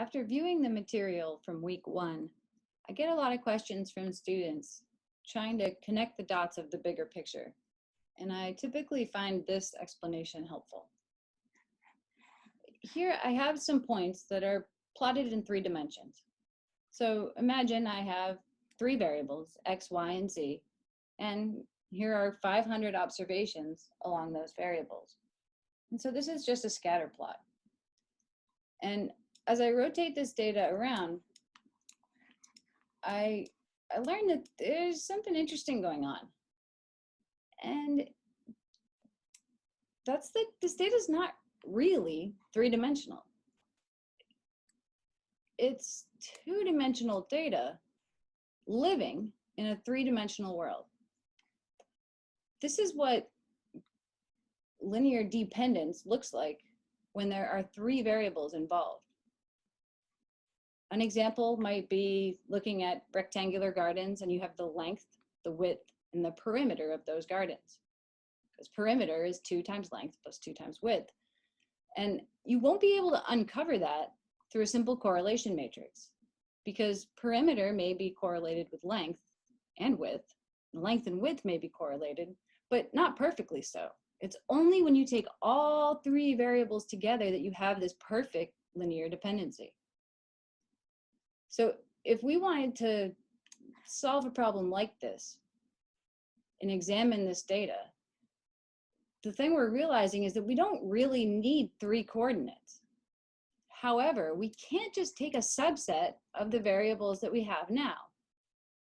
After viewing the material from week 1, I get a lot of questions from students trying to connect the dots of the bigger picture, and I typically find this explanation helpful. Here I have some points that are plotted in 3 dimensions. So imagine I have 3 variables, x, y, and z, and here are 500 observations along those variables. And so this is just a scatter plot. And as I rotate this data around, I learned that there's something interesting going on. And that's that this data is not really 3-dimensional. It's 2-dimensional data living in a 3-dimensional world. This is what linear dependence looks like when there are 3 variables involved. An example might be looking at rectangular gardens, and you have the length, the width, and the perimeter of those gardens. Because perimeter is 2 times length plus 2 times width. And you won't be able to uncover that through a simple correlation matrix, because perimeter may be correlated with length and width. Length and width may be correlated, but not perfectly so. It's only when you take all 3 variables together that you have this perfect linear dependency. So if we wanted to solve a problem like this and examine this data, the thing we're realizing is that we don't really need 3 coordinates. However, we can't just take a subset of the variables that we have now.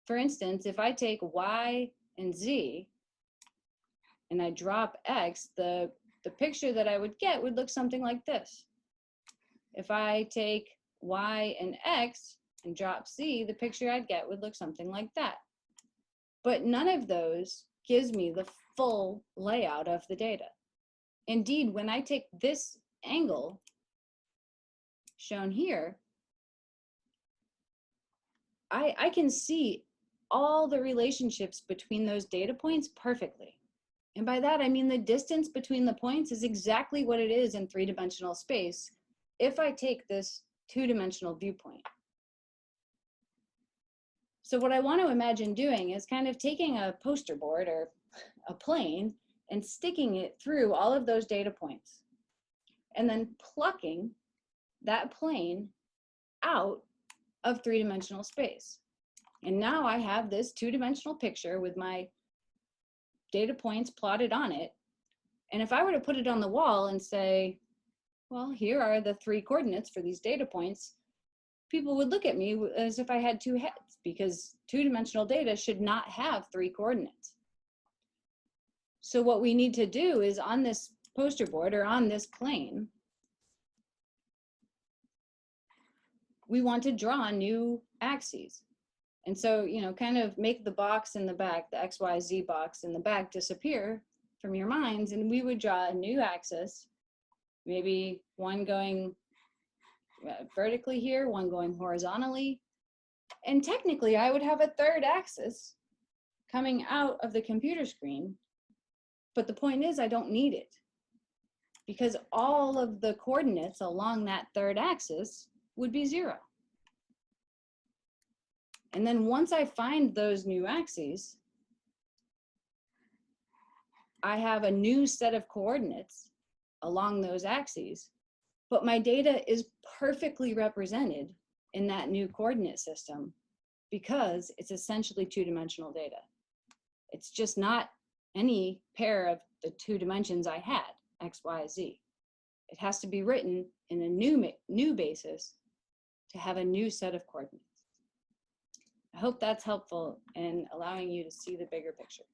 For instance, if I take y and z and I drop x, the picture that I would get would look something like this. If I take y and x and drop z, the picture I'd get would look something like that. But none of those gives me the full layout of the data. Indeed, when I take this angle shown here, I can see all the relationships between those data points perfectly. And by that, I mean the distance between the points is exactly what it is in 3-dimensional space if I take this 2-dimensional viewpoint. So what I want to imagine doing is kind of taking a poster board or a plane and sticking it through all of those data points, and then plucking that plane out of 3-dimensional space. And now I have this 2-dimensional picture with my data points plotted on it. And if I were to put it on the wall and say, well, here are the 3 coordinates for these data points, people would look at me as if I had 2 heads, because 2-dimensional data should not have 3 coordinates. So what we need to do is on this poster board or on this plane, we want to draw new axes. And so, you know, kind of make the box in the back, the X, Y, Z box in the back disappear from your minds, and we would draw a new axis, maybe one going vertically here, one going horizontally. And technically, I would have a 3rd axis coming out of the computer screen. But the point is, I don't need it, because all of the coordinates along that 3rd axis would be 0. And then once I find those new axes, I have a new set of coordinates along those axes, but my data is perfectly represented in that new coordinate system because it's essentially 2-dimensional data. It's just not any pair of the 2 dimensions I had, X, Y, Z. It has to be written in a new basis to have a new set of coordinates. I hope that's helpful in allowing you to see the bigger picture.